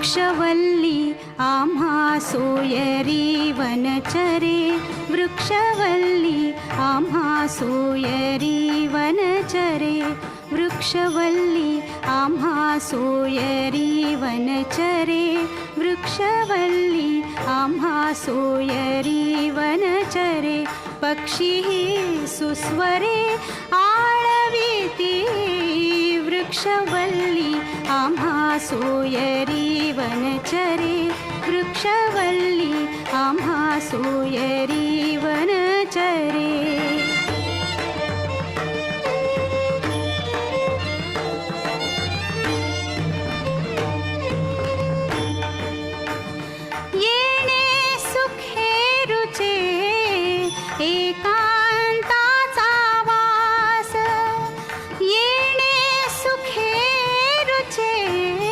वृक्षवल्ली आम्हा सोयरी वनचरे, वृक्षवल्ली आम्हा सोयरी वनचरे, वृक्षवल्ली आम्हा सोयरी वनचरे, वृक्षवल्ली आम्हा सोयरी वनचरे. पक्षी सुस्वरे आळविती, वृक्षवल्ली आम्हा सोयरी वनचरे, वृक्षवल्ली आम्हा सोयरी वनचरे.